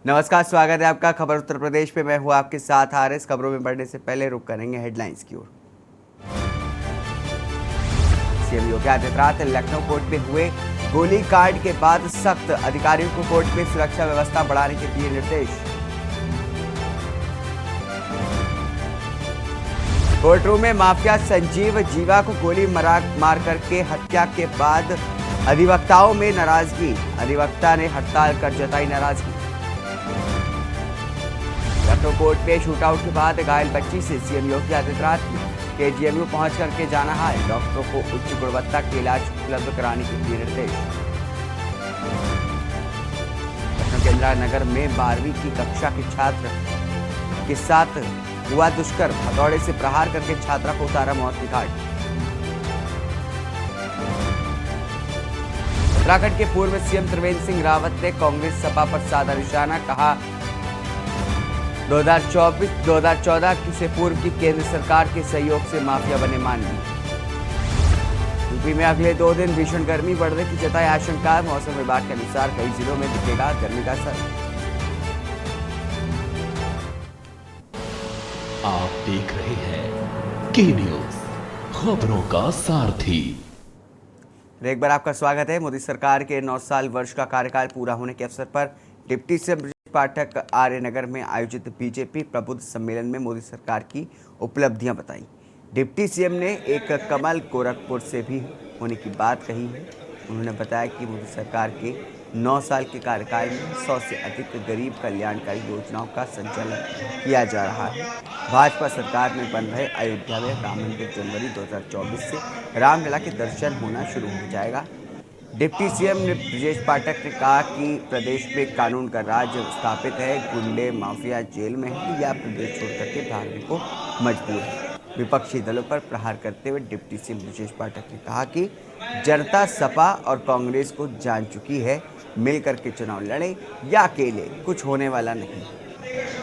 नमस्कार, स्वागत है आपका खबर उत्तर प्रदेश पे। मैं हूं आपके साथ हारिस। खबरों में बढ़ने से पहले रुक करेंगे हेडलाइंस की ओर। सीएम योगी आदित्यनाथ लखनऊ कोर्ट में हुए गोलीकांड के बाद सख्त, अधिकारियों को कोर्ट में सुरक्षा व्यवस्था बढ़ाने के दिए निर्देश। कोर्ट रूम में माफिया संजीव जीवा को गोली मार करके हत्या के बाद अधिवक्ताओं में नाराजगी, अधिवक्ता ने हड़ताल कर जताई नाराजगी। लखनऊ कोर्ट में शूटआउट के बाद घायल बच्ची से सीएम योगी आदित्यनाथ ने केजीएमयू पहुंच करके जाना है, डॉक्टरों को उच्च गुणवत्ता के इलाज उपलब्ध कराने के दिए निर्देश। लखनऊ के इंदिरा नगर में 12वीं की कक्षा के छात्र के साथ हुआ दुष्कर्म, हथौड़े से प्रहार करके छात्रा को उतारा मौत की घाट। उत्तराखंड के पूर्व सीएम त्रिवेंद्र सिंह रावत ने कांग्रेस सपा पर साधा निशाना, कहा 2014 से पूर्व की केंद्र सरकार के सहयोग से माफिया बने मानवी। यूपी में अगले 2 दिन भीषण गर्मी बढ़ने की जताई आशंका, मौसम विभाग के अनुसार कई जिलों में दिखेगा गर्मी का असर। आप देख रहे हैं के न्यूज, खबरों का सारथी। एक बार आपका स्वागत है। मोदी सरकार के 9 साल वर्ष का कार्यकाल पूरा होने के अवसर पर डिप्टी सीएम पाठक आर्यनगर में आयोजित बीजेपी प्रबुद्ध सम्मेलन में मोदी सरकार की उपलब्धियां बताई। डिप्टी सीएम ने एक कमल गोरखपुर से भी होने की बात कही है। उन्होंने बताया कि मोदी सरकार के 9 साल के कार्यकाल में 100 से अधिक गरीब कल्याणकारी योजनाओं का संचालन किया जा रहा है। भाजपा सरकार में बन रहे अयोध्या में राम मंदिर जनवरी 2024 से रामलला के दर्शन होना शुरू हो जाएगा। डिप्टी सीएम ब्रजेश पाठक ने कहा कि प्रदेश में कानून का राज स्थापित है, गुंडे माफिया जेल में है या प्रदेश छोड़कर के भागने को मजबूर है। विपक्षी दलों पर प्रहार करते हुए डिप्टी सीएम ब्रजेश पाठक ने कहा कि जनता सपा और कांग्रेस को जान चुकी है, मिलकर के चुनाव लड़े या अकेले कुछ होने वाला नहीं।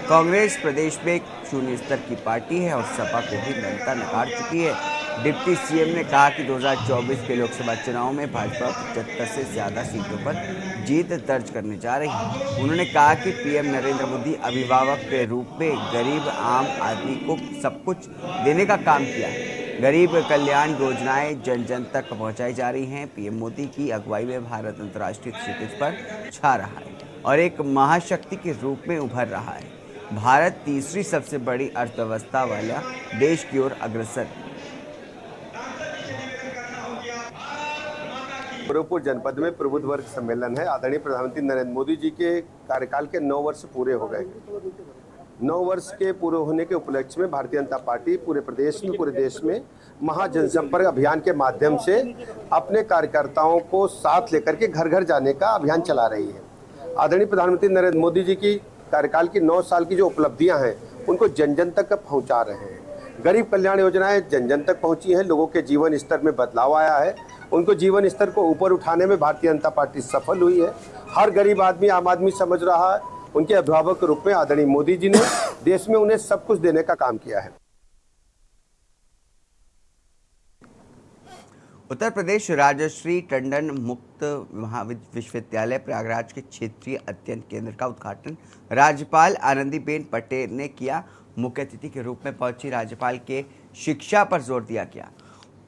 कांग्रेस प्रदेश में एक शून्य स्तर की पार्टी है और सपा को भी जनता नकार चुकी है। डिप्टी सीएम ने कहा कि 2024 के लोकसभा चुनाव में भाजपा 75 से ज़्यादा सीटों पर जीत दर्ज करने जा रही है। उन्होंने कहा कि पीएम नरेंद्र मोदी अभिभावक के रूप में गरीब आम आदमी को सब कुछ देने का काम किया है। गरीब कल्याण योजनाएं जन जन तक पहुंचाई जा रही हैं। पीएम मोदी की अगुवाई में भारत अंतर्राष्ट्रीय क्षितिज पर छा रहा है और एक महाशक्ति के रूप में उभर रहा है। भारत तीसरी सबसे बड़ी अर्थव्यवस्था वाला देश की ओर अग्रसर है। गोरखपुर जनपद में प्रबुद्ध वर्ग सम्मेलन है। आदरणीय प्रधानमंत्री नरेंद्र मोदी जी के कार्यकाल के 9 वर्ष पूरे हो गए। 9 वर्ष के पूरे होने के उपलक्ष्य में भारतीय जनता पार्टी पूरे देश में महा जनसंपर्क अभियान के माध्यम से अपने कार्यकर्ताओं को साथ लेकर के घर घर जाने का अभियान चला रही है। आदरणीय प्रधानमंत्री नरेंद्र मोदी जी की कार्यकाल की 9 साल की जो उपलब्धियां हैं उनको जन जन तक पहुंचा रहे हैं। गरीब कल्याण योजनाएं जन जन तक पहुंची हैं, लोगों के जीवन स्तर में बदलाव आया है, उनको जीवन स्तर को ऊपर उठाने में भारतीय जनता पार्टी सफल हुई है। हर गरीब आदमी आम आदमी समझ रहा है। उनके अभिभावक के रूप में आदरणीय मोदी जी ने देश में उन्हें सब कुछ देने का काम किया है। उत्तर प्रदेश राजश्री टंडन मुक्त विश्वविद्यालय प्रयागराज के क्षेत्रीय अध्ययन केंद्र का उद्घाटन राज्यपाल आनंदीबेन पटेल ने किया। मुख्य अतिथि के रूप में पहुंची राज्यपाल के शिक्षा पर जोर दिया गया।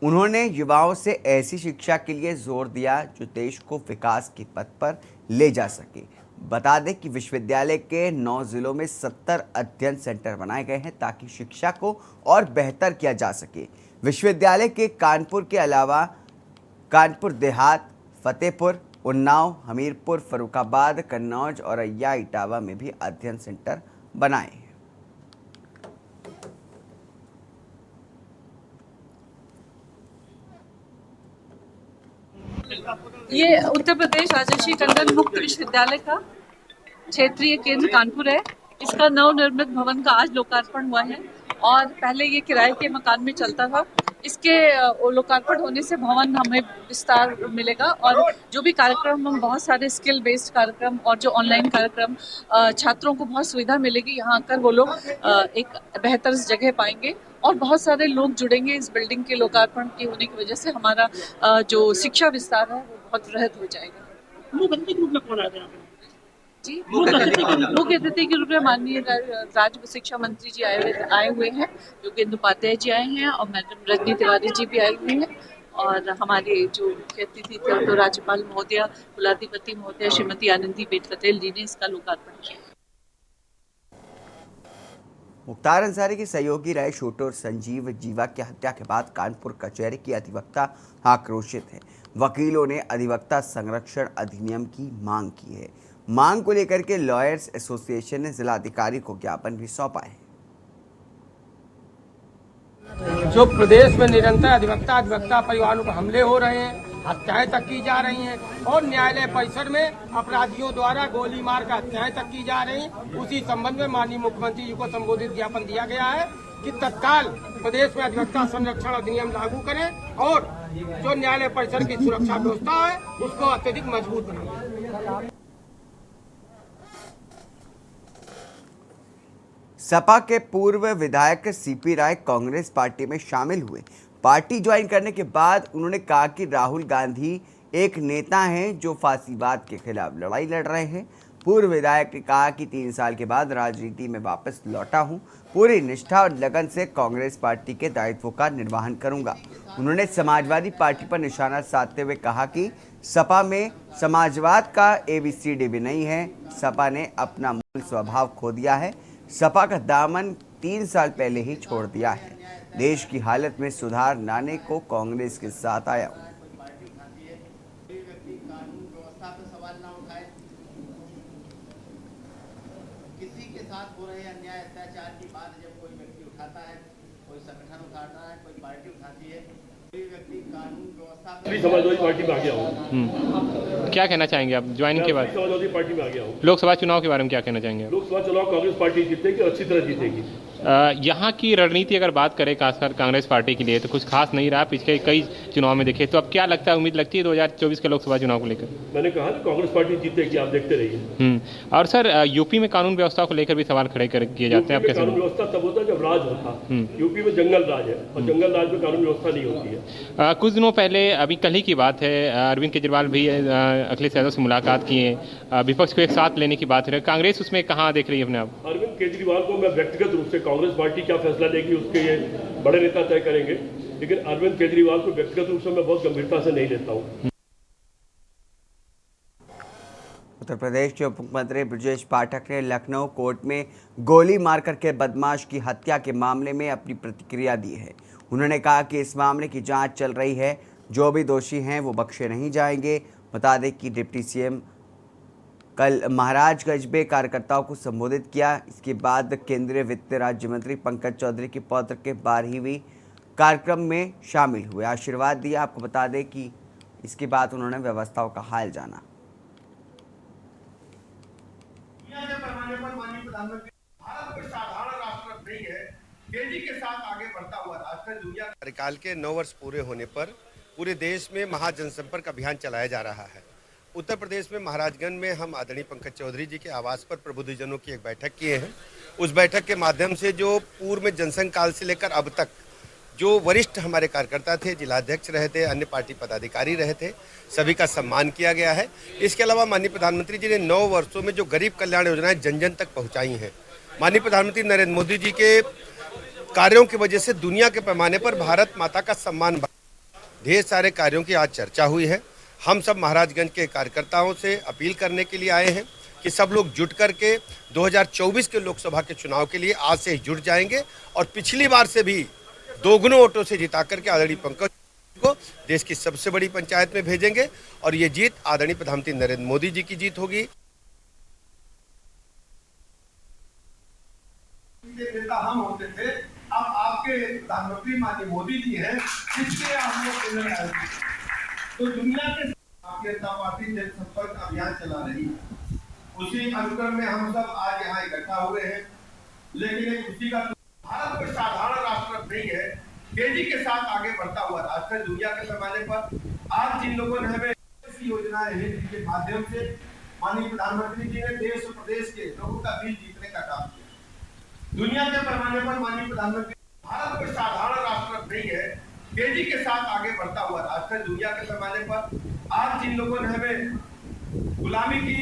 उन्होंने युवाओं से ऐसी शिक्षा के लिए जोर दिया जो देश को विकास के पथ पर ले जा सके। बता दें कि विश्वविद्यालय के 9 जिलों में 70 अध्ययन सेंटर बनाए गए हैं ताकि शिक्षा को और बेहतर किया जा सके। विश्वविद्यालय के कानपुर के अलावा कानपुर देहात, फतेहपुर, उन्नाव, हमीरपुर, फर्रुखाबाद, कन्नौज, औरैया, इटावा में भी अध्ययन सेंटर बनाए हैं। ये उत्तर प्रदेश राजर्षि टंडन मुक्त विश्वविद्यालय का क्षेत्रीय केंद्र कानपुर है। इसका नवनिर्मित भवन का आज लोकार्पण हुआ है और पहले ये किराए के मकान में चलता था। इसके लोकार्पण होने से भवन हमें विस्तार मिलेगा और जो भी कार्यक्रम, हम बहुत सारे स्किल बेस्ड कार्यक्रम और जो ऑनलाइन कार्यक्रम, छात्रों को बहुत सुविधा मिलेगी। यहाँ आकर वो लोग एक बेहतर जगह पाएंगे और बहुत सारे लोग जुड़ेंगे। इस बिल्डिंग के लोकार्पण के होने की वजह से हमारा जो शिक्षा विस्तार है वो बहुत वृहद हो जाएगा। जी, मुख्य अतिथि के रूप में माननीय राज्य शिक्षा मंत्री जी आए हुए हैं, योगेंद्र उपाध्याय जी आए हैं और मैडम रजनी तिवारी जी भी आई हुई हैं। और हमारे जो मुख्य अतिथि थे तो राज्यपाल महोदया, कुलाधिपति महोदया श्रीमती आनंदीबेन पटेल जी ने इसका लोकार्पण किया। मुख्तार अंसारी की सहयोगी रहे शूटर संजीव जीवा की हत्या के बाद कानपुर कचहरी की अधिवक्ता आक्रोशित है। वकीलों ने अधिवक्ता संरक्षण अधिनियम की मांग की है। मांग को लेकर के लॉयर्स एसोसिएशन ने जिलाधिकारी को ज्ञापन भी सौंपा है। जो प्रदेश में निरंतर अधिवक्ता परिवारों पर हमले हो रहे हैं, हत्याएं तक की जा रही हैं और न्यायालय परिसर में अपराधियों द्वारा गोली मार कर हत्याएं तक की जा रही, उसी संबंध में माननीय मुख्यमंत्री जी को संबोधित ज्ञापन दिया गया है कि तत्काल प्रदेश में अधिवक्ता संरक्षण अधिनियम लागू करें और जो न्यायालय परिसर की सुरक्षा व्यवस्था है उसको अत्यधिक मजबूत बनाएं। सपा के पूर्व विधायक सीपी राय कांग्रेस पार्टी में शामिल हुए। पार्टी ज्वाइन करने के बाद उन्होंने कहा कि राहुल गांधी एक नेता हैं जो फांसीवाद के खिलाफ लड़ाई लड़ रहे हैं। पूर्व विधायक ने कहा कि 3 साल के बाद राजनीति में वापस लौटा हूं, पूरी निष्ठा और लगन से कांग्रेस पार्टी के दायित्वों का निर्वहन करूंगा। उन्होंने समाजवादी पार्टी पर निशाना साधते हुए कहा कि सपा में समाजवाद का ABCD भी नहीं है। सपा ने अपना मूल स्वभाव खो दिया है। सपा का दामन 3 साल पहले ही छोड़ दिया है। देश की हालत में सुधार लाने को कांग्रेस के साथ आया हूं। किसी के साथ हो रहे अन्याय अत्याचार की बात जब कोई व्यक्ति उठाता है, कोई संगठन उठाता है, कोई पार्टी उठाती है, कोई व्यक्ति कानून व्यवस्था समाजवादी पार्टी में आ गया हूँ। क्या कहना चाहेंगे आप ज्वाइन के बाद? समाजवादी पार्टी में आ गया हूँ। लोकसभा चुनाव के बारे में क्या कहना चाहेंगे? लोकसभा चुनाव कांग्रेस पार्टी जीतेगी और अच्छी तरह जीतेगी। यहाँ की रणनीति अगर बात करें खासकर कांग्रेस पार्टी के लिए तो कुछ खास नहीं रहा पिछले कई चुनाव में देखे, तो अब क्या लगता है, उम्मीद लगती है 2024 के लोकसभा चुनाव को लेकर? मैंने कहा कि कांग्रेस पार्टी जीतेगी, आप देखते रहिए। और सर यूपी में कानून व्यवस्था को लेकर भी सवाल खड़े किए जाते हैं। कानून व्यवस्था तब होता है जब राज होता। यूपी में जंगल राज है और जंगल राज में कानून व्यवस्था नहीं होती है। कुछ दिनों पहले अभी कल ही की बात है, अरविंद केजरीवाल भी अखिलेश यादव से मुलाकात किए, विपक्ष को एक साथ लेने की बात है। कांग्रेस उसमें कहाँ देख रही है अपने आप? अरविंद केजरीवाल को मैं व्यक्तिगत रूप से कांग्रेस पार्टी क्या फैसला लेगी उसके ये बड़े नेता तय करेंगे, लेकिन अरविंद केजरीवाल को व्यक्तिगत रूप से मैं बहुत गंभीरता से नहीं लेता हूँ। उत्तर प्रदेश के उप मुख्यमंत्री ब्रजेश पाठक ने लखनऊ कोर्ट में गोली मारकर के बदमाश की हत्या के मामले में अपनी प्रतिक्रिया दी है। उन्होंने कहा कि इस मामले की जांच चल रही है, जो भी दोषी हैं वो बख्शे नहीं जाएंगे। बता दें कि डिप्टी सीएम कल महाराजगंज में कार्यकर्ताओं को संबोधित किया। इसके बाद केंद्रीय वित्त राज्य मंत्री पंकज चौधरी के पौत्र के 12वीं कार्यक्रम में शामिल हुए, आशीर्वाद दिया। आपको बता दें कि इसके बाद उन्होंने व्यवस्थाओं का हाल जाना। भारत कोई साधारण राष्ट्र नहीं है, तेजी के साथ आगे बढ़ता हुआ राष्ट्र। दुनिया कार्यकाल के 9 वर्ष पूरे होने पर पूरे देश में महाजनसंपर्क अभियान चलाया जा रहा है। उत्तर प्रदेश में महाराजगंज में हम आदरणीय पंकज चौधरी जी के आवास पर प्रबुद्धजनों की एक बैठक किए हैं। उस बैठक के माध्यम से जो पूर्व में जनसंघ काल से लेकर अब तक जो वरिष्ठ हमारे कार्यकर्ता थे, जिलाध्यक्ष रहे थे, अन्य पार्टी पदाधिकारी रहे थे, सभी का सम्मान किया गया है। इसके अलावा माननीय प्रधानमंत्री जी ने 9 वर्षों में जो गरीब कल्याण योजनाएं जन जन तक पहुंचाई हैं, माननीय प्रधानमंत्री नरेंद्र मोदी जी के कार्यों की वजह से दुनिया के पैमाने पर भारत माता का सम्मान, ढेर सारे कार्यों की आज चर्चा हुई है। हम सब महाराजगंज के कार्यकर्ताओं से अपील करने के लिए आए हैं कि सब लोग जुट करके 2024 के लोकसभा के चुनाव के लिए आज से ही जुट जाएंगे और पिछली बार से भी दोगुने वोटों से जिता करके आदरणीय पंकज को देश की सबसे बड़ी पंचायत में भेजेंगे और ये जीत आदरणीय प्रधानमंत्री नरेंद्र मोदी जी की जीत होगी। नेता हम होते थे, अब आपके प्रधानमंत्री माननीय मोदी जी हैं, इसलिए हम लोग तो दुनिया के भारतीय जनता पार्टी जनसंपर्क अभियान चला रही है। उसी अनुक्रम में हम सब आज यहाँ इकट्ठा हुए हैं, लेकिन एक खुशी का भारत कोई साधारण राष्ट्र नहीं है, तेजी के साथ आगे बढ़ता हुआ राष्ट्र। दुनिया के पैमाने पर आज जिन लोगों ने हमें ऐसी योजनाएं हैं जिनके माध्यम से माननीय प्रधानमंत्री जी ने देश और प्रदेश के लोगों का दिल जीतने का काम किया। दुनिया के पैमाने पर माननीय प्रधानमंत्री, भारत कोई साधारण राष्ट्र नहीं है, तेजी के साथ आगे बढ़ता हुआ राष्ट्र। दुनिया के पैमाने पर आज जिन लोगों ने हमें गुलामी की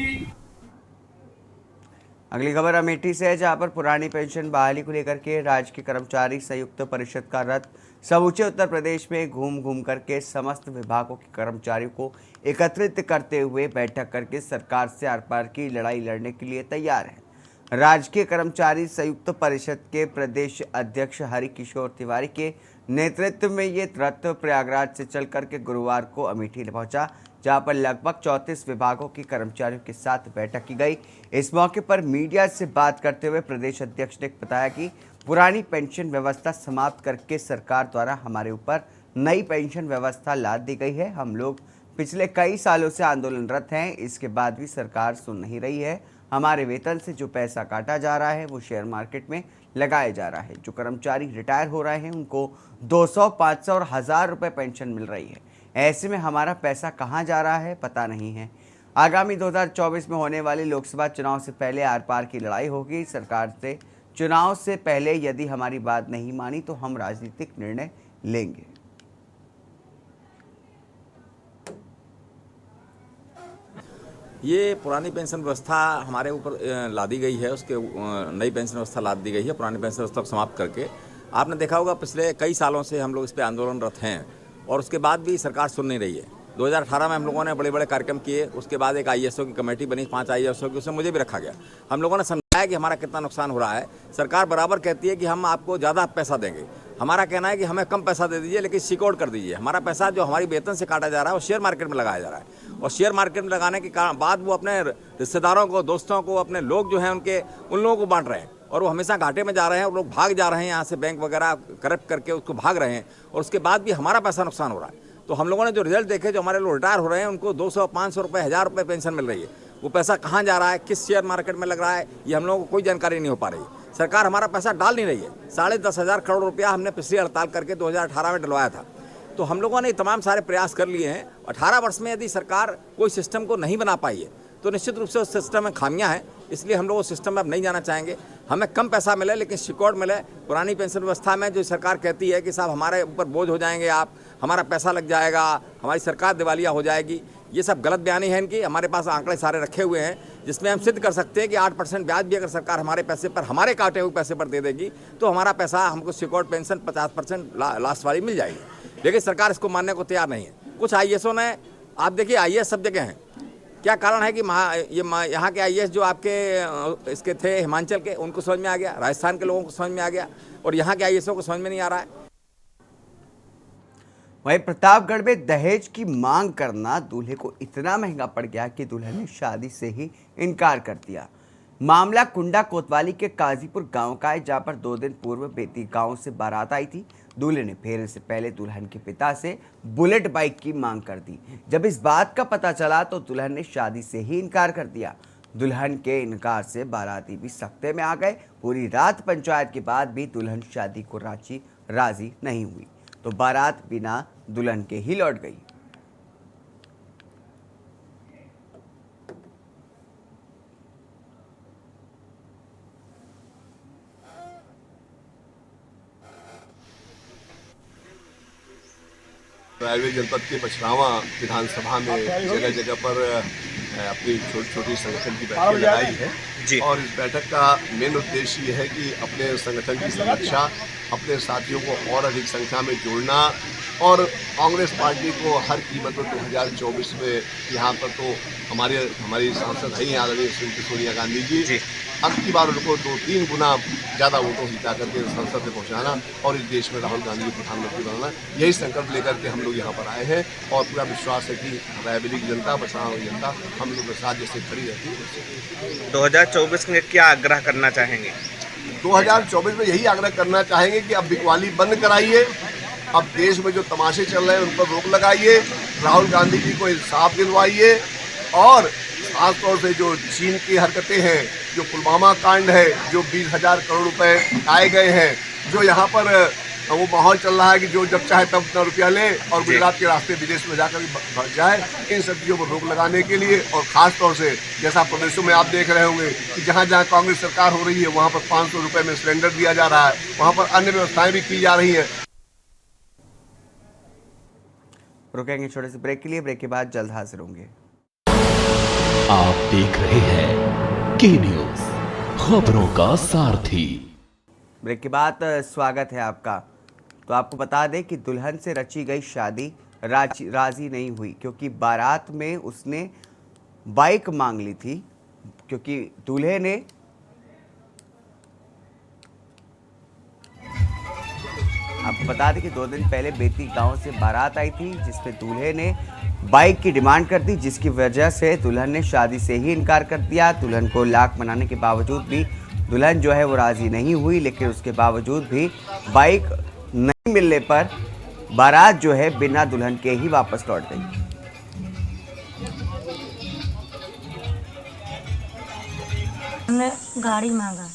अगली खबर अमेठी से है, जहां पर पुरानी पेंशन बहाली को लेकर के राज्य के कर्मचारी संयुक्त परिषद का रथ समूचे उत्तर प्रदेश में घूम घूम करके समस्त विभागों के कर्मचारियों को एकत्रित करते हुए बैठक करके सरकार से आर पार की लड़ाई लड़ने के लिए तैयार है। राज्य के कर्मचारी संयुक्त परिषद के प्रदेश अध्यक्ष हरि किशोर तिवारी के नेतृत्व में ये रथ प्रयागराज से चल करके गुरुवार को अमेठी पहुंचा, जहां पर लगभग 34 विभागों के कर्मचारियों के साथ बैठक की गई। इस मौके पर मीडिया से बात करते हुए प्रदेश अध्यक्ष ने बताया कि पुरानी पेंशन व्यवस्था समाप्त करके सरकार द्वारा हमारे ऊपर नई पेंशन व्यवस्था लाद दी गई है। हम लोग पिछले कई सालों से आंदोलनरत हैं, इसके बाद भी सरकार सुन नहीं रही है। हमारे वेतन से जो पैसा काटा जा रहा है वो शेयर मार्केट में लगाया जा रहा है। जो कर्मचारी रिटायर हो रहे हैं उनको 200, 500 और 1000 रुपये पेंशन मिल रही है। ऐसे में हमारा पैसा कहाँ जा रहा है पता नहीं है। आगामी 2024 में होने वाले लोकसभा चुनाव से पहले आर पार की लड़ाई होगी। सरकार से चुनाव से पहले यदि हमारी बात नहीं मानी तो हम राजनीतिक निर्णय लेंगे। ये पुरानी पेंशन व्यवस्था हमारे ऊपर लादी गई है, उसके नई पेंशन व्यवस्था लाद दी गई है। पुरानी पेंशन व्यवस्था को समाप्त करके आपने देखा होगा पिछले कई सालों से हम लोग इस पर आंदोलनरत हैं और उसके बाद भी सरकार सुन नहीं रही है। 2018 में हम लोगों ने बड़े बड़े कार्यक्रम किए, उसके बाद एक IASO की कमेटी बनी, 5 IASO की, उसमें मुझे भी रखा गया। हम लोगों ने समझाया कि हमारा कितना नुकसान हो रहा है। सरकार बराबर कहती है कि हम आपको ज़्यादा पैसा देंगे, हमारा कहना है कि हमें कम पैसा दे दीजिए लेकिन सिक्योर कर दीजिए। हमारा पैसा जो हमारी वेतन से काटा जा रहा है वो शेयर मार्केट में लगाया जा रहा है और शेयर मार्केट में लगाने के बाद वो अपने रिश्तेदारों को, दोस्तों को, अपने लोग जो हैं उन लोगों को बांट रहे हैं और वो हमेशा घाटे में जा रहे हैं और लोग भाग जा रहे हैं यहाँ से, बैंक वगैरह करप्ट करके उसको भाग रहे हैं और उसके बाद भी हमारा पैसा नुकसान हो रहा है। तो हम लोगों ने जो रिजल्ट देखे, जो हमारे लोग रिटायर हो रहे हैं उनको 200, 500 रुपये, 1000 रुपये पेंशन मिल रही है। वो पैसा कहाँ जा रहा है, किस शेयर मार्केट में लग रहा है, ये हम लोगों को कोई जानकारी नहीं हो पा रही है। सरकार हमारा पैसा डाल नहीं रही है। 10,500 करोड़ रुपया हमने पिछली हड़ताल करके 2018 में डलवाया था। तो हम लोगों ने तमाम सारे प्रयास कर लिए हैं। 18 वर्ष में यदि सरकार कोई सिस्टम को नहीं बना पाई है तो निश्चित रूप से उस सिस्टम में खामियां हैं, इसलिए हम लोग उस सिस्टम में अब नहीं जाना चाहेंगे। हमें कम पैसा मिले लेकिन सिक्योर्ड मिले। पुरानी पेंशन व्यवस्था में जो सरकार कहती है कि साहब हमारे ऊपर बोझ हो जाएंगे आप, हमारा पैसा लग जाएगा, हमारी सरकार दिवालिया हो जाएगी, ये सब गलत बयानी है इनकी। हमारे पास आंकड़े सारे रखे हुए हैं जिसमें हम सिद्ध कर सकते हैं कि 8% ब्याज भी अगर सरकार हमारे पैसे पर, हमारे काटे हुए पैसे पर दे देगी तो हमारा पैसा हमको सिक्योर्ड पेंशन 50% लास्ट वाली मिल जाएगी। लेकिन सरकार इसको मानने को तैयार नहीं है। कुछ IASO ने, आप देखिए IAS सब जगह हैं, क्या कारण है कि यहाँ के IAS जो आपके इसके थे हिमाचल के, उनको समझ में आ गया, राजस्थान के लोगों को समझ में आ गया और यहाँ के IASO को समझ में नहीं आ रहा है। वहीं प्रतापगढ़ में दहेज की मांग करना दूल्हे को इतना महंगा पड़ गया कि दुल्हन ने शादी से ही इनकार कर दिया। मामला कुंडा कोतवाली के काजीपुर गांव का है, जहां पर 2 दिन पूर्व बेती गांव से बारात आई थी। दूल्हे ने फेरे से पहले दुल्हन के पिता से बुलेट बाइक की मांग कर दी। जब इस बात का पता चला तो दुल्हन ने शादी से ही इनकार कर दिया। दुल्हन के इनकार से बाराती भी सख्ते में आ गए। पूरी रात पंचायत के बाद भी दुल्हन शादी को राजी नहीं हुई तो बारात बिना दुल्हन के ही लौट गई। प्रयागराज जनपद के बछरावा विधानसभा में जगह जगह पर अपनी छोटी छोटी संगठन की बैठकें लगाई है और इस बैठक का मेन उद्देश्य ये है कि अपने संगठन की सुरक्षा, अपने साथियों को और अधिक संख्या में जोड़ना और कांग्रेस पार्टी को हर कीमत पर 2024 में यहाँ पर तो हमारी सांसद है आदरणीय श्रीमती सोनिया गांधी जी, अब की बार उनको 2-3 गुना ज़्यादा वोटों जिता करके संसद में पहुँचाना और इस देश में राहुल गांधी को प्रधानमंत्री बनाना, यही संकल्प लेकर के हम लोग यहाँ पर आए हैं और पूरा विश्वास है कि रायबरेली की जनता, बछरावा की जनता हम लोग के साथ जैसे खड़ी रहती है। 2024 में क्या आग्रह करना चाहेंगे? 2024 में यही आग्रह करना चाहेंगे कि अब बिकवाली बंद कराइए, अब देश में जो तमाशे चल रहे हैं उन पर रोक लगाइए, राहुल गांधी जी को इंसाफ दिलवाइए और खासतौर से जो चीन की हरकतें हैं, जो पुलवामा कांड है, जो 20,000 करोड़ रुपए आए गए हैं, जो यहाँ पर वो माहौल चल रहा है कि जो जब चाहे तब उतना रुपया ले और गुजरात के रास्ते विदेश में जाकर बढ़ जाए, इन सब चीज़ों पर रोक लगाने के लिए और ख़ास तौर से जैसा प्रदेशों में आप देख रहे होंगे कि जहाँ जहाँ कांग्रेस सरकार हो रही है वहाँ पर 500 रुपये में सिलेंडर दिया जा रहा है, वहाँ पर अन्य व्यवस्थाएं भी की जा रही हैं। रुकेंगे छोटे से ब्रेक के लिए, ब्रेक के बाद जल्द हाजिर होंगे। आप देख रहे हैं के न्यूज। खबरों का सारथी। ब्रेक के बाद स्वागत है आपका। तो आपको बता दें कि दुल्हन से रची गई शादी राजी नहीं हुई, क्योंकि बारात में उसने बाइक मांग ली थी, क्योंकि दूल्हे ने आपको बता दें कि 2 दिन पहले बेती गांव से बारात आई थी, जिसमें दूल्हे ने बाइक की डिमांड कर दी, जिसकी वजह से दुल्हन ने शादी से ही इनकार कर दिया। दुल्हन को लाख मनाने के बावजूद भी दुल्हन जो है वो राजी नहीं हुई, लेकिन उसके बावजूद भी बाइक नहीं मिलने पर बारात जो है बिना दुल्हन के ही वापस लौट गई। हमने गाड़ी मांगा।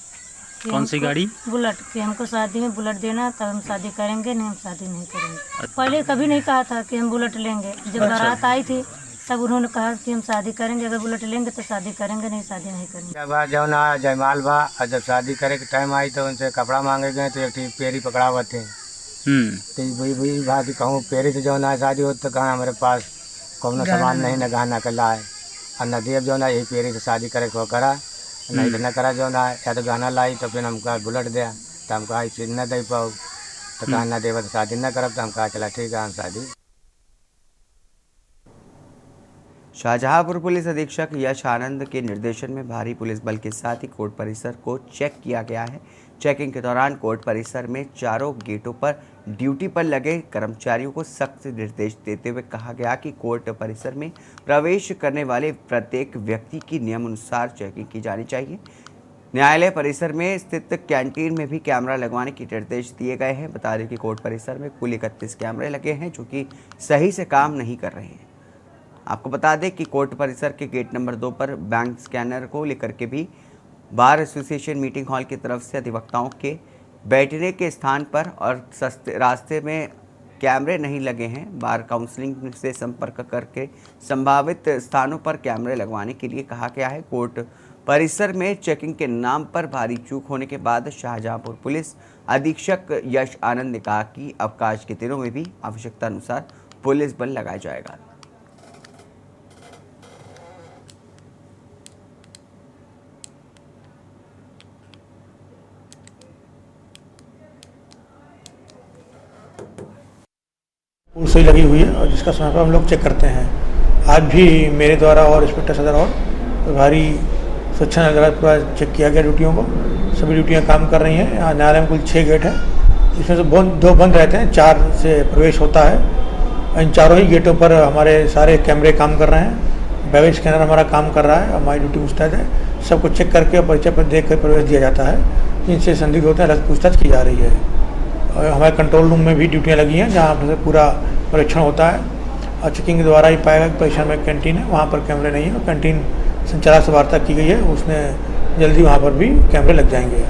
कौन सी गाड़ी? बुलेट। कि हमको शादी में बुलेट देना, तब हम शादी करेंगे, नहीं हम शादी नहीं करेंगे। पहले कभी नहीं कहा था कि हम बुलेट लेंगे। जब बारात आई थी तब उन्होंने कहा कि हम शादी करेंगे, अगर बुलेट लेंगे तो शादी करेंगे, नहीं शादी नहीं करेंगे। जब जो ना जयमाल बा और जब शादी करे के टाइम आई तो उनसे कपड़ा मांगे गए तो एक पेरी पकड़ा हुआ थे। तो वही बात कहूँ, पेरी से जो ना शादी हो तो कहाँ हमारे पास कौन सामान नहीं, न गहना का लाए और न देव जो ना यही पेरी से शादी करे को करा, नहीं तो न करा जो ना, या तो गहना लाई तो फिर हमका बुलेट दिया तो हम कहा चीज न दे पाओ, तो कहा न देव तो शादी न करब, तो हम कहा चला ठीक है हम शादी। शाहजहांपुर पुलिस अधीक्षक यश आनंद के निर्देशन में भारी पुलिस बल के साथ ही कोर्ट परिसर को चेक किया गया है। चेकिंग के दौरान कोर्ट परिसर में चारों गेटों पर ड्यूटी पर लगे कर्मचारियों को सख्त निर्देश देते हुए कहा गया कि कोर्ट परिसर में प्रवेश करने वाले प्रत्येक व्यक्ति की नियमानुसार चेकिंग की जानी चाहिए। न्यायालय परिसर में स्थित कैंटीन में भी कैमरा लगवाने के निर्देश दिए गए हैं। बता दें कि कोर्ट परिसर में कुल 31 कैमरे लगे हैं, जो कि सही से काम नहीं कर रहे हैं। आपको बता दें कि कोर्ट परिसर के गेट नंबर 2 पर बैंक स्कैनर को लेकर के भी बार एसोसिएशन मीटिंग हॉल की तरफ से अधिवक्ताओं के बैठने के स्थान पर और रास्ते में कैमरे नहीं लगे हैं। बार काउंसलिंग से संपर्क करके संभावित स्थानों पर कैमरे लगवाने के लिए कहा गया है। कोर्ट परिसर में चेकिंग के नाम पर भारी चूक होने के बाद शाहजहांपुर पुलिस अधीक्षक यश आनंद ने कहा कि अवकाश के दिनों में भी आवश्यकता अनुसार पुलिस बल लगाया जाएगा। सुई लगी हुई है और जिसका समय पर हम लोग चेक करते हैं। आज भी मेरे द्वारा और इंस्पेक्टर सदर और प्रभारी स्वच्छता द्वारा पूरा चेक किया गया ड्यूटियों को। सभी ड्यूटियां काम कर रही हैं। यहाँ न्यायालय में कुल 6 गेट हैं, इसमें से 2 बंद रहते हैं, 4 से प्रवेश होता है। इन चारों ही गेटों पर हमारे सारे कैमरे काम कर रहे हैं। बैगेज स्कैनर हमारा काम कर रहा है। हमारी ड्यूटी मुस्तैद है। सबको चेक करके परिचय पर देख कर प्रवेश दिया जाता है। जिनसे संदिग्ध होते हैं पूछताछ की जा रही है। और हमारे कंट्रोल रूम में भी ड्यूटियाँ लगी हैं, जहाँ पर पूरा परीक्षण होता है और चेकिंग के द्वारा ही पाया गया कि परिसर में कैंटीन है, वहाँ पर कैमरे नहीं है। और कैंटीन संचालक से वार्ता की गई है, उसने जल्दी वहाँ पर भी कैमरे लग जाएंगे।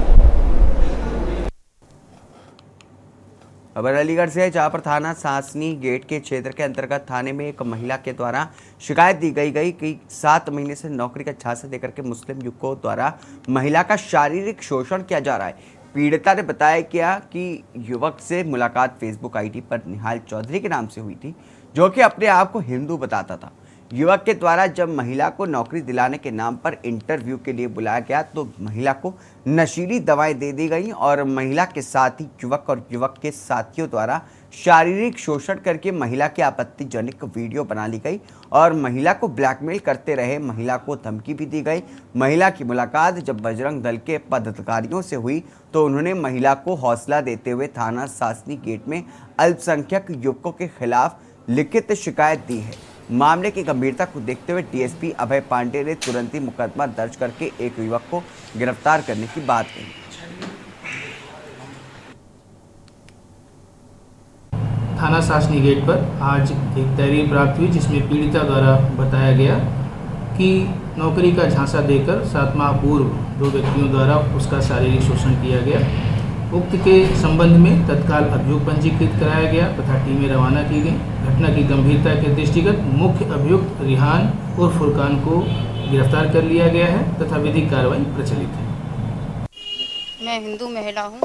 खबर अलीगढ़ से है, जहाँ पर थाना सासनी गेट के क्षेत्र के अंतर्गत थाने में एक महिला के द्वारा शिकायत दी गई कि 7 महीने से नौकरी का झांसा देकर के मुस्लिम युवकों द्वारा महिला का शारीरिक शोषण किया जा रहा है। पीड़िता ने बताया क्या कि युवक से मुलाकात फेसबुक आईडी पर निहाल चौधरी के नाम से हुई थी, जो कि अपने आप को हिंदू बताता था। युवक के द्वारा जब महिला को नौकरी दिलाने के नाम पर इंटरव्यू के लिए बुलाया गया तो महिला को नशीली दवाएं दे दी गई और महिला के साथ ही युवक और युवक के साथियों द्वारा शारीरिक शोषण करके महिला की आपत्तिजनक वीडियो बना ली गई और महिला को ब्लैकमेल करते रहे। महिला को धमकी भी दी गई। महिला की मुलाकात जब बजरंग दल के पदाधिकारियों से हुई तो उन्होंने महिला को हौसला देते हुए थाना सासनी गेट में अल्पसंख्यक युवकों के खिलाफ लिखित शिकायत दी है। मामले की गंभीरता को देखते हुए डीएसपी अभय पांडे ने तुरंत ही मुकदमा दर्ज करके एक युवक को गिरफ्तार करने की बात कही। थाना सासनी गेट पर आज एक तहरीर प्राप्त हुई, जिसमें पीड़िता द्वारा बताया गया कि नौकरी का झांसा देकर 7 माह पूर्व 2 व्यक्तियों द्वारा उसका शारीरिक शोषण किया गया। उक्त के संबंध में तत्काल अभियोग पंजीकृत कराया गया तथा टीमें रवाना की गई। घटना की गंभीरता के दृष्टिगत मुख्य अभियुक्त रिहान और फुरकान को गिरफ्तार कर लिया गया है तथा विधिक कार्रवाई प्रचलित है। मैं हिंदू महिला हूँ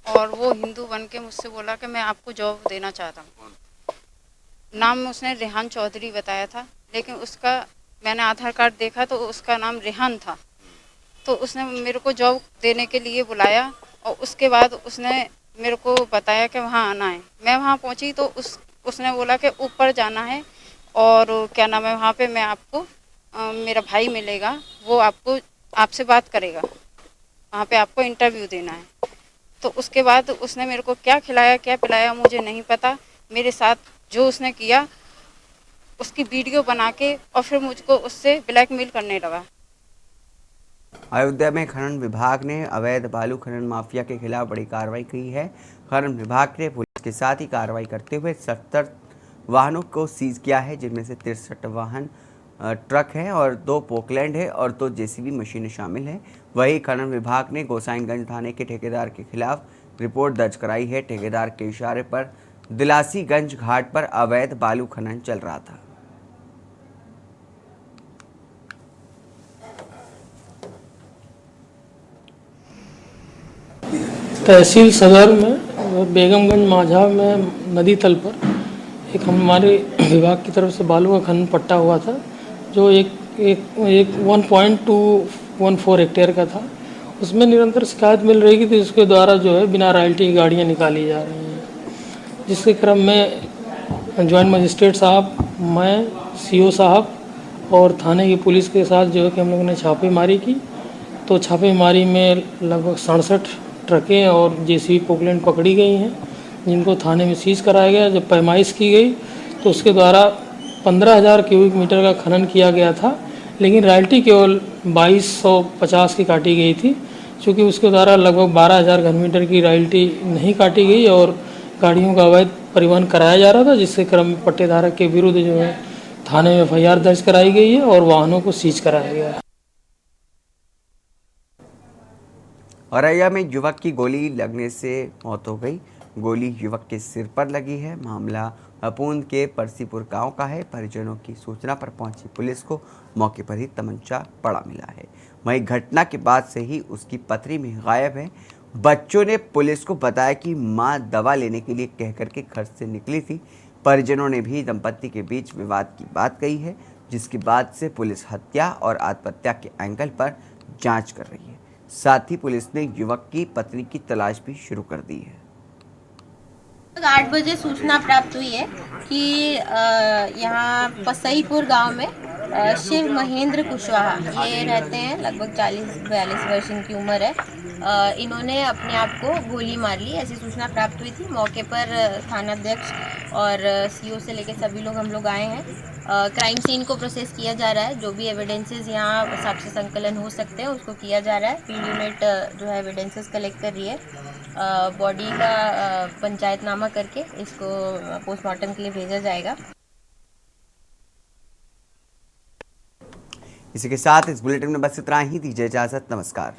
और वो हिंदू बन के मुझसे बोला कि मैं आपको जॉब देना चाहता हूँ। नाम उसने रिहान चौधरी बताया था, लेकिन उसका मैंने आधार कार्ड देखा तो उसका नाम रिहान था। तो उसने मेरे को जॉब देने के लिए बुलाया और उसके बाद उसने मेरे को बताया कि वहाँ आना है। मैं वहाँ पहुँची तो उसने बोला कि ऊपर जाना है और क्या नाम है, वहाँ पे मैं आपको मेरा भाई मिलेगा, वो आपसे बात करेगा, वहाँ पे आपको इंटरव्यू देना है। तो उसके बाद उसने मेरे को क्या खिलाया क्या पिलाया मुझे नहीं पता। मेरे साथ जो उसने किया उसकी वीडियो बना के और फिर मुझको उससे ब्लैकमेल करने लगा। अयोध्या में खनन विभाग ने अवैध बालू खनन माफिया के खिलाफ बड़ी कार्रवाई की है। खनन विभाग ने पुलिस के साथ ही कार्रवाई करते हुए 70 वाहनों को सीज किया है, जिनमें से 63 वाहन ट्रक हैं और 2 पोकलैंड है और 2 जेसीबी मशीनें शामिल हैं। वहीं खनन विभाग ने गोसाइनगंज थाने के ठेकेदार के खिलाफ रिपोर्ट दर्ज कराई है। ठेकेदार के इशारे पर दिलासीगंज घाट पर अवैध बालू खनन चल रहा था। तहसील सदर में बेगमगंज माझा में नदी तल पर एक हमारे विभाग की तरफ से बालू का खनन पट्टा हुआ था, जो एक 1.214 हेक्टेयर का था। उसमें निरंतर शिकायत मिल रही थी, इसके द्वारा जो है बिना रॉयल्टी की गाड़ियाँ निकाली जा रही हैं, जिसके क्रम में जॉइंट मजिस्ट्रेट साहब, मैं, सीओ साहब और थाने की पुलिस के साथ जो है कि हम लोगों ने छापेमारी की। तो छापेमारी में लगभग 67 ट्रकें और जेसीबी पोकलैंड पकड़ी गई हैं, जिनको थाने में सीज कराया गया। जब पैमाइश की गई तो उसके द्वारा 15,000 क्यूबिक मीटर का खनन किया गया था, लेकिन रॉयल्टी केवल 2250 की काटी गई थी, क्योंकि उसके द्वारा लगभग 12,000 घन मीटर की रॉयल्टी नहीं काटी गई और गाड़ियों का अवैध परिवहन कराया जा रहा था, जिसके क्रम में पट्टेधारक के विरुद्ध जो है थाने में FIR दर्ज कराई गई है और वाहनों को सीज कराया गया है। औरैया में युवक की गोली लगने से मौत हो गई। गोली युवक के सिर पर लगी है। मामला अपूर्व के परसीपुर गांव का है। परिजनों की सूचना पर पहुंची पुलिस को मौके पर ही तमंचा पड़ा मिला है। वहीं घटना के बाद से ही उसकी पथरी में गायब है। बच्चों ने पुलिस को बताया कि मां दवा लेने के लिए कहकर के घर से निकली थी। परिजनों ने भी दंपत्ति के बीच विवाद की बात कही है, जिसके बाद से पुलिस हत्या और आत्महत्या के एंगल पर जांच कर रही है। साथ ही पुलिस ने युवक की पत्नी की तलाश भी शुरू कर दी है। 8 बजे सूचना प्राप्त हुई है कि यहाँ पसईपुर गांव में शिव महेंद्र कुशवाहा ये रहते हैं, लगभग 40-42 वर्ष इनकी उम्र है। इन्होंने अपने आप को गोली मार ली, ऐसी सूचना प्राप्त हुई थी। मौके पर थानाध्यक्ष और सीओ से लेकर सभी लोग हम लोग आए हैं। क्राइम सीन को प्रोसेस किया जा रहा है। जो भी एविडेंसेस यहाँ साक्ष्य संकलन हो सकते हैं उसको किया जा रहा है। पीडी यूनिट जो है एविडेंसेस कलेक्ट कर रही है। बॉडी का पंचायतनामा करके इसको पोस्टमार्टम के लिए भेजा जाएगा। इसी के साथ इस बुलेटिन में बस इतना ही। दीजिए इजाजत। नमस्कार।